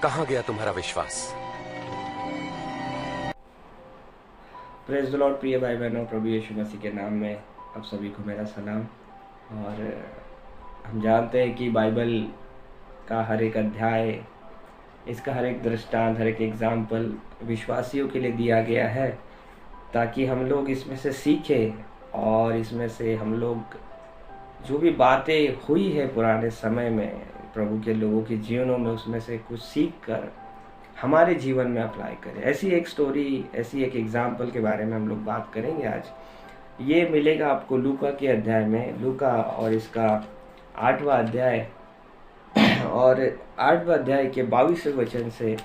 कहां गया तुम्हारा विश्वास? Praise the Lord. प्रिय भाई बहनों, प्रभु यीशु मसीह के नाम में आप सभी को मेरा सलाम। और हम जानते हैं कि बाइबल का हर एक अध्याय, इसका हर एक दृष्टांत, हर एक एग्जाम्पल विश्वासियों के लिए दिया गया है, ताकि हम लोग इसमें से सीखें और इसमें से हम लोग जो भी बातें हुई है पुराने समय में प्रभु के लोगों के जीवनों में, उसमें से कुछ सीख कर हमारे जीवन में अप्लाई करें। ऐसी एक स्टोरी, ऐसी एक एग्जाम्पल के बारे में हम लोग बात करेंगे आज। ये मिलेगा आपको लूका के अध्याय में, लूका और इसका 8वां अध्याय और 8वां अध्याय के 22वें वचन से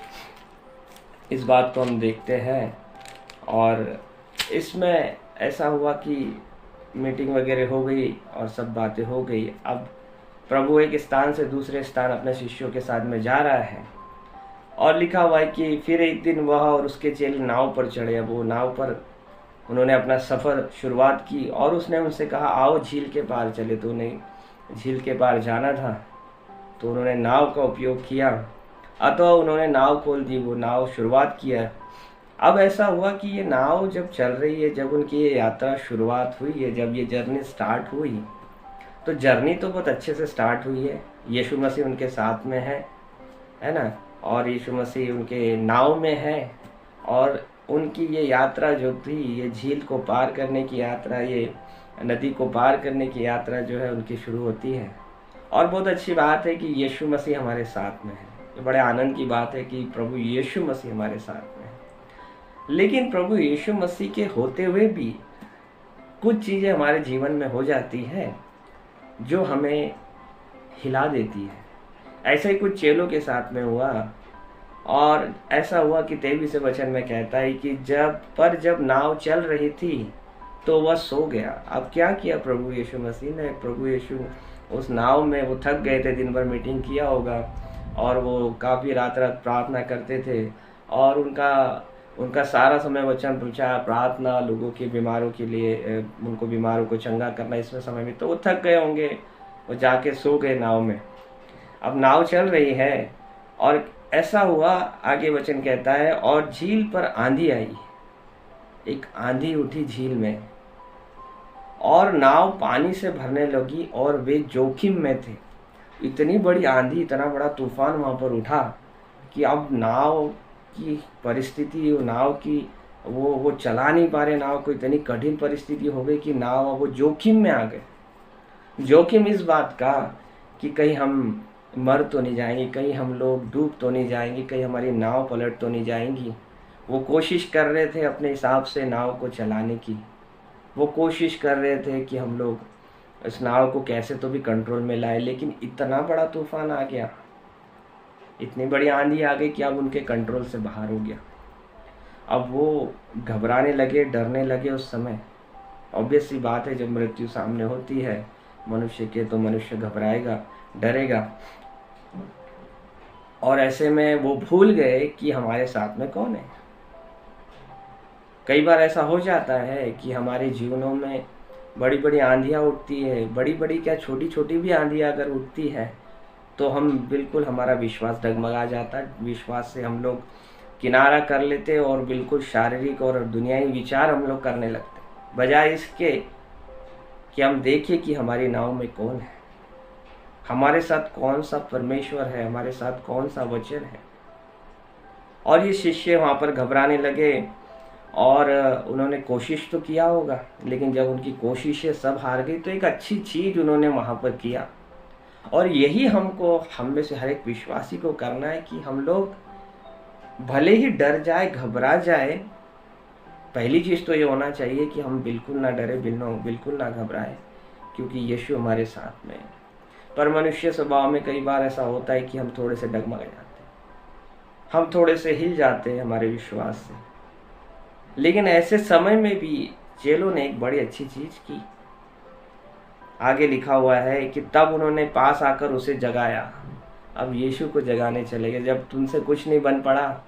इस बात को हम देखते हैं। और इसमें ऐसा हुआ कि मीटिंग वगैरह हो गई और सब बातें हो गई। अब प्रभु एक स्थान से दूसरे स्थान अपने शिष्यों के साथ में जा रहा है और लिखा हुआ है कि फिर एक दिन वह और उसके चेले नाव पर चढ़े। अब वो नाव पर उन्होंने अपना सफ़र शुरुआत की और उसने उनसे कहा, आओ झील के पार चले। तो उन्हें झील के पार जाना था, तो उन्होंने नाव का उपयोग किया। अतः उन्होंने नाव खोल दी, वो नाव शुरुआत किया। अब ऐसा हुआ कि ये नाव जब चल रही है, जब उनकी ये यात्रा शुरुआत हुई है, जब ये जर्नी स्टार्ट हुई, तो जर्नी तो बहुत अच्छे से स्टार्ट हुई है। यीशु मसीह उनके साथ में है ना, और यीशु मसीह उनके नाव में है। और उनकी ये यात्रा जो थी, ये झील को पार करने की यात्रा, ये नदी को पार करने की यात्रा जो है उनकी शुरू होती है। और बहुत अच्छी बात है कि यीशु मसीह हमारे साथ में है। ये बड़े आनंद की बात है कि प्रभु यीशु मसीह हमारे साथ में है। लेकिन प्रभु यीशु मसीह के होते हुए भी कुछ चीज़ें हमारे जीवन में हो जाती है जो हमें हिला देती है। ऐसा ही कुछ चेलों के साथ में हुआ। और ऐसा हुआ कि 23वें वचन में कहता है कि जब नाव चल रही थी तो वह सो गया। अब क्या किया प्रभु यीशु मसीह ने? प्रभु यीशु उस नाव में, वो थक गए थे, दिन भर मीटिंग किया होगा और वो काफ़ी रात रात प्रार्थना करते थे और उनका सारा समय वचन पूछा, प्रार्थना, लोगों के बीमारों के लिए, उनको बीमारों को चंगा करना, इसमें समय में तो वो थक गए होंगे, वो जाके सो गए नाव में। अब नाव चल रही है और ऐसा हुआ, आगे वचन कहता है, और झील पर आंधी आई। एक आंधी उठी झील में और नाव पानी से भरने लगी और वे जोखिम में थे। इतनी बड़ी आंधी, इतना बड़ा तूफान वहाँ पर उठा कि अब नाव की परिस्थिति, नाव की वो चला नहीं पा रहे नाव को। इतनी कठिन परिस्थिति हो गई कि नाव वो जोखिम में आ गए। जोखिम इस बात का कि कहीं हम मर तो नहीं जाएंगे, कहीं हम लोग डूब तो नहीं जाएंगे, कहीं हमारी नाव पलट तो नहीं जाएंगी। वो कोशिश कर रहे थे अपने हिसाब से नाव को चलाने की। वो कोशिश कर रहे थे कि हम लोग इस नाव को कैसे तो भी कंट्रोल में लाए। लेकिन इतना बड़ा तूफान आ गया, इतनी बड़ी आंधी आ गई कि अब उनके कंट्रोल से बाहर हो गया। अब वो घबराने लगे, डरने लगे। उस समय ऑब्वियस सी बात है, जब मृत्यु सामने होती है मनुष्य के, तो मनुष्य घबराएगा, डरेगा। और ऐसे में वो भूल गए कि हमारे साथ में कौन है। कई बार ऐसा हो जाता है कि हमारे जीवनों में बड़ी बड़ी आंधियाँ उठती है, बड़ी बड़ी क्या, छोटी छोटी भी आंधियाँ अगर उठती है तो हम बिल्कुल, हमारा विश्वास डगमगा जाता है। विश्वास से हम लोग किनारा कर लेते और बिल्कुल शारीरिक और दुनियावी विचार हम लोग करने लगते, बजाय इसके कि हम देखें कि हमारी नाव में कौन है, हमारे साथ कौन सा परमेश्वर है, हमारे साथ कौन सा वचन है। और ये शिष्य वहाँ पर घबराने लगे और उन्होंने कोशिश तो किया होगा, लेकिन जब उनकी कोशिशें सब हार गई तो एक अच्छी चीज़ उन्होंने वहाँ पर किया। और यही हम में से हर एक विश्वासी को करना है कि हम लोग भले ही डर जाए, घबरा जाए, पहली चीज़ तो ये होना चाहिए कि हम बिल्कुल ना डरे, बिल्कुल ना घबराए, क्योंकि यीशु हमारे साथ में है। पर मनुष्य स्वभाव में कई बार ऐसा होता है कि हम थोड़े से डगमगा जाते हैं, हम थोड़े से हिल जाते हैं हमारे विश्वास से। लेकिन ऐसे समय में भी चेलों ने एक बड़ी अच्छी चीज़ की। आगे लिखा हुआ है कि तब उन्होंने पास आकर उसे जगाया। अब यीशु को जगाने चले गए। जब तुमसे कुछ नहीं बन पड़ा,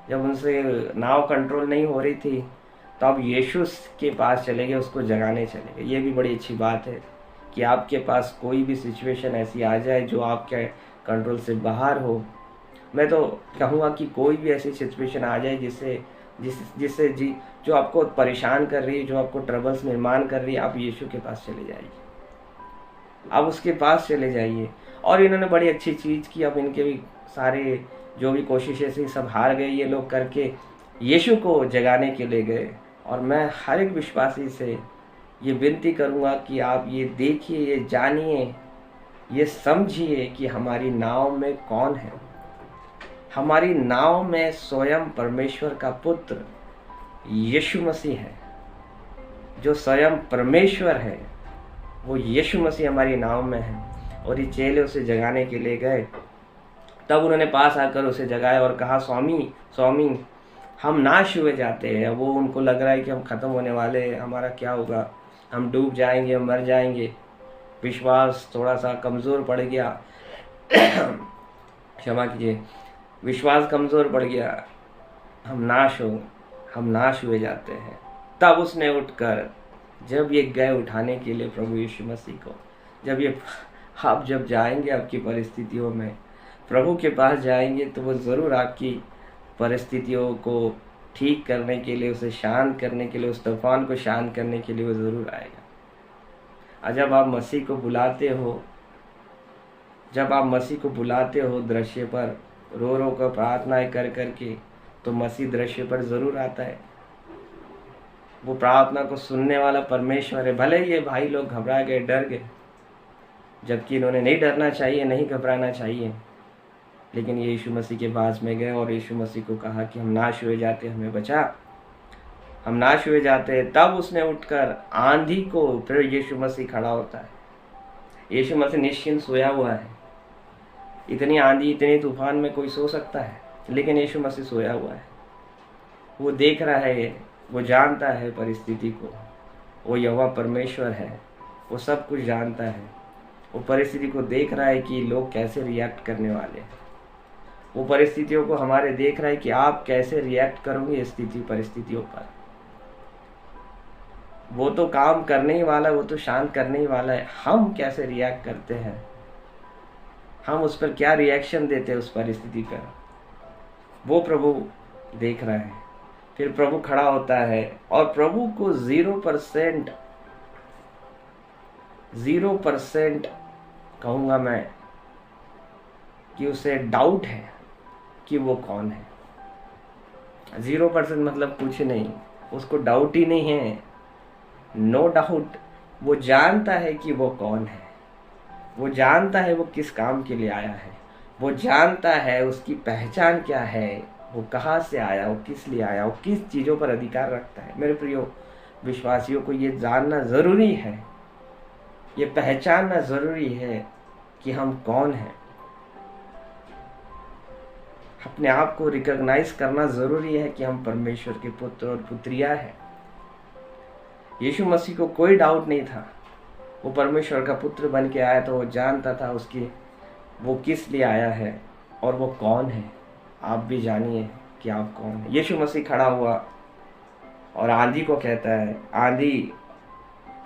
जब उनसे नाव कंट्रोल नहीं हो रही थी, तो अब यीशु के पास चले गए, उसको जगाने चले गए। ये भी बड़ी अच्छी बात है कि आपके पास कोई भी सिचुएशन ऐसी आ जाए जो आपके कंट्रोल से बाहर हो, मैं तो कहूँगा कि कोई भी ऐसी सिचुएशन आ जाए जिससे जी जो आपको परेशान कर रही है, जो आपको ट्रबल्स निर्माण कर रही है, आप यीशु के पास चले जाइए, आप उसके पास चले जाइए। और इन्होंने बड़ी अच्छी चीज़ की। अब इनके भी सारे जो भी कोशिशें थी सब हार गए ये लोग करके यीशु को जगाने के लिए गए। और मैं हर एक विश्वासी से ये विनती करूँगा कि आप ये देखिए, ये जानिए, ये समझिए कि हमारी नाव में कौन है। हमारी नाव में स्वयं परमेश्वर का पुत्र यीशु मसीह है। जो स्वयं परमेश्वर है वो यीशु मसीह हमारी नाव में है। और ये चेले उसे जगाने के लिए गए। तब उन्होंने पास आकर उसे जगाया और कहा, स्वामी स्वामी, हम नाश हुए जाते हैं। वो उनको लग रहा है कि हम ख़त्म होने वाले हैं, हमारा क्या होगा, हम डूब जाएंगे, हम मर जाएंगे। विश्वास थोड़ा सा कमज़ोर पड़ गया क्षमा कीजिए, विश्वास कमज़ोर पड़ गया, हम नाश हुए जाते हैं। तब उसने उठकर, जब ये गए उठाने के लिए प्रभु यीशु मसीह को, आप जब जाएंगे आपकी परिस्थितियों में, प्रभु के पास जाएंगे, तो वो ज़रूर आपकी परिस्थितियों को ठीक करने के लिए, उसे शांत करने के लिए, उस तूफान को शांत करने के लिए वो ज़रूर आएगा। और जब आप मसीह को बुलाते हो दृश्य पर, रो रो कर प्रार्थनाएं कर के, तो मसीह दृश्य पर ज़रूर आता है। वो प्रार्थना को सुनने वाला परमेश्वर है। भले ये भाई लोग घबरा गए, डर गए, जबकि इन्होंने नहीं डरना चाहिए, नहीं घबराना चाहिए, लेकिन ये यीशु मसीह के पास में गए और यीशु मसीह को कहा कि हम नाश हुए जाते, हमें बचा, हम नाश हुए जाते हैं। तब उसने उठकर आंधी को, फिर यीशु मसीह खड़ा होता है। यीशु मसीह निश्चिंत सोया हुआ है। इतनी आंधी, इतने तूफान में कोई सो सकता है, लेकिन यीशु मसीह सोया हुआ है। वो देख रहा है, वो जानता है परिस्थिति को। वो यहोवा परमेश्वर है, वो सब कुछ जानता है। वो परिस्थिति को देख रहा है कि लोग कैसे रिएक्ट करने वाले हैं। वो परिस्थितियों को हमारे देख रहा है कि आप कैसे रिएक्ट करोगे परिस्थितियों पर। वो तो काम करने ही वाला है, वो तो शांत करने ही वाला है। हम कैसे रिएक्ट करते हैं, हम उस पर क्या रिएक्शन देते हैं उस परिस्थिति पर, वो प्रभु देख रहा है। फिर प्रभु खड़ा होता है और प्रभु को 0% कहूँगा मैं कि उसे डाउट है कि वो कौन है। 0% मतलब कुछ नहीं, उसको डाउट ही नहीं है, नो डाउट। वो जानता है कि वो कौन है, वो जानता है वो किस काम के लिए आया है, वो जानता है उसकी पहचान क्या है, वो कहाँ से आया, वो किस लिए आया, वो किस चीज़ों पर अधिकार रखता है। मेरे प्रियो विश्वासियों को ये जानना ज़रूरी है, ये पहचानना ज़रूरी है कि हम कौन हैं। अपने आप को रिकॉग्नाइज करना ज़रूरी है कि हम परमेश्वर के पुत्र और पुत्रियाँ हैं। यीशु मसीह को कोई डाउट नहीं था, वो परमेश्वर का पुत्र बन के आया, तो वो जानता था वो किस लिए आया है और वो कौन है। आप भी जानिए कि आप कौन है। यीशु मसीह खड़ा हुआ और आंधी को कहता है, आंधी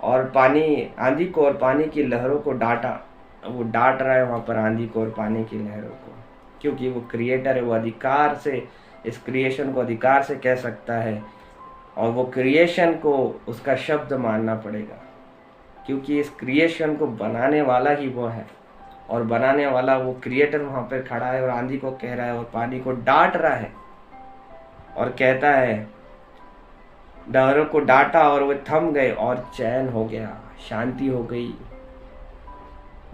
को और पानी की लहरों को डांटा। वो डांट रहा है वहाँ पर आंधी को और पानी की लहरों को, क्योंकि वो क्रिएटर है। वो अधिकार से, इस क्रिएशन को अधिकार से कह सकता है, और वो क्रिएशन को उसका शब्द मानना पड़ेगा, क्योंकि इस क्रिएशन को बनाने वाला ही वो है। और बनाने वाला वो क्रिएटर वहाँ पर खड़ा है और आंधी को कह रहा है और पानी को डांट रहा है और कहता है, लहरों को डांटा और वो थम गए और चैन हो गया, शांति हो गई।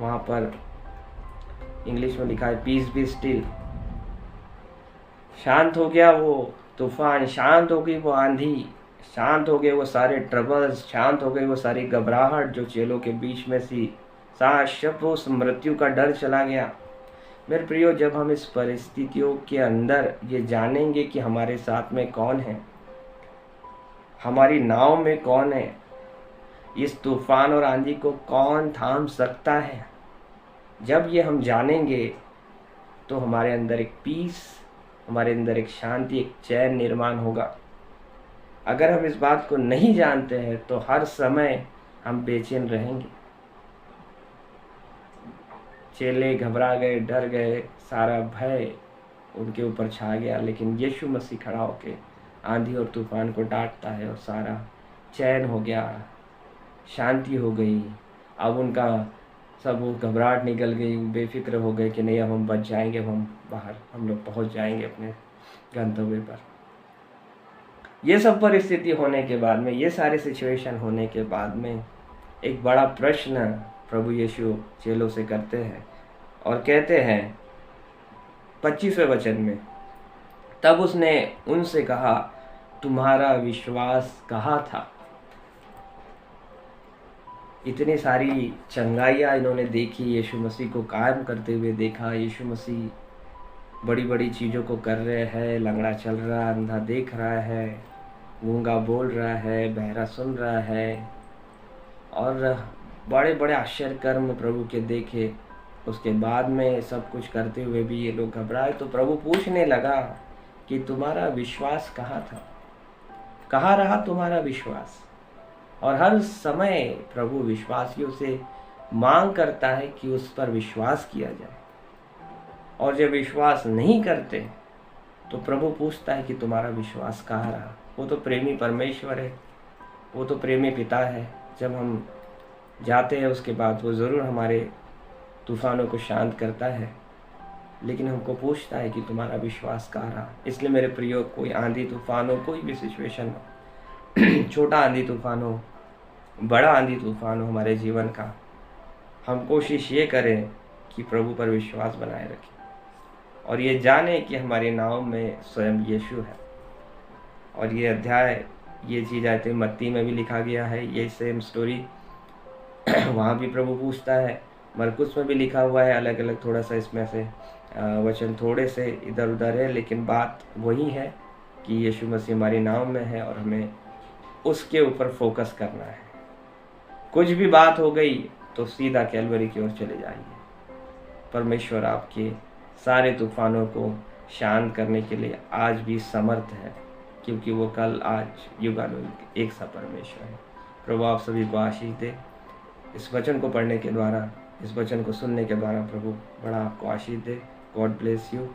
वहाँ पर इंग्लिश में लिखा है पीस बी स्टिल। शांत हो गया वो तूफान, शांत हो गई वो आंधी, शांत हो गए वो सारे ट्रबल्स, शांत हो गई वो सारी घबराहट जो चेलों के बीच में थी। उस मृत्यु का डर चला गया। मेरे प्रियो, जब हम इस परिस्थितियों के अंदर ये जानेंगे कि हमारे साथ में कौन है, हमारी नाव में कौन है, इस तूफान और आंधी को कौन थाम सकता है, जब ये हम जानेंगे तो हमारे अंदर एक पीस, हमारे अंदर एक शांति, एक चैन निर्माण होगा। अगर हम इस बात को नहीं जानते हैं तो हर समय हम बेचैन रहेंगे। चेले घबरा गए, डर गए, सारा भय उनके ऊपर छा गया, लेकिन यीशु मसीह खड़ा होके आंधी और तूफान को डांटता है और सारा चैन हो गया, शांति हो गई। अब उनका सब वो घबराहट निकल गई, बेफिक्र हो गए कि नहीं अब हम बच जाएंगे, अब हम बाहर हम लोग पहुंच जाएंगे अपने गंतव्य पर। ये सब परिस्थिति होने के बाद में, ये सारे सिचुएशन होने के बाद में एक बड़ा प्रश्न प्रभु यीशु चेलों से करते हैं और कहते हैं 25वें वचन में, तब उसने उनसे कहा, तुम्हारा विश्वास कहाँ था? इतनी सारी चंगाइयाँ इन्होंने देखी, यीशु मसीह को कायम करते हुए देखा, यीशु मसीह बड़ी बड़ी चीज़ों को कर रहे हैं, लंगड़ा चल रहा है, अंधा देख रहा है, गूंगा बोल रहा है, बहरा सुन रहा है, और बड़े बड़े आश्चर्य कर्म प्रभु के देखे। उसके बाद में सब कुछ करते हुए भी ये लोग घबराए, तो प्रभु पूछने लगा कि तुम्हारा विश्वास कहाँ था, कहाँ रहा तुम्हारा विश्वास? और हर समय प्रभु विश्वासियों से मांग करता है कि उस पर विश्वास किया जाए, और जब विश्वास नहीं करते तो प्रभु पूछता है कि तुम्हारा विश्वास कहाँ रहा। वो तो प्रेमी परमेश्वर है, वो तो प्रेमी पिता है। जब हम जाते हैं उसके बाद वो ज़रूर हमारे तूफानों को शांत करता है, लेकिन हमको पूछता है कि तुम्हारा विश्वास कहाँ रहा। इसलिए मेरे प्रियो, कोई आंधी तूफान हो, कोई भी सिचुएशन हो, छोटा आंधी तूफान हो, बड़ा आंधी तूफान हो हमारे जीवन का, हम कोशिश ये करें कि प्रभु पर विश्वास बनाए रखें और ये जाने कि हमारे नाव में स्वयं यीशु है। और ये अध्याय, ये चीज़ आते मत्ती में भी लिखा गया है, ये सेम स्टोरी वहाँ भी प्रभु पूछता है, मरकुस में भी लिखा हुआ है, अलग अलग थोड़ा सा इसमें से वचन थोड़े से इधर उधर है, लेकिन बात वही है कि यीशु मसीह हमारे नाम में है और हमें उसके ऊपर फोकस करना है। कुछ भी बात हो गई तो सीधा कैलवरी की ओर चले जाइए। परमेश्वर आपके सारे तूफानों को शांत करने के लिए आज भी समर्थ है, क्योंकि वो कल आज युगानुयुग एक सा परमेश्वर है। प्रभु आप सभी को आशीष दे। इस वचन को पढ़ने के द्वारा, इस वचन को सुनने के द्वारा प्रभु बड़ा आपको आशीष दे। God bless you.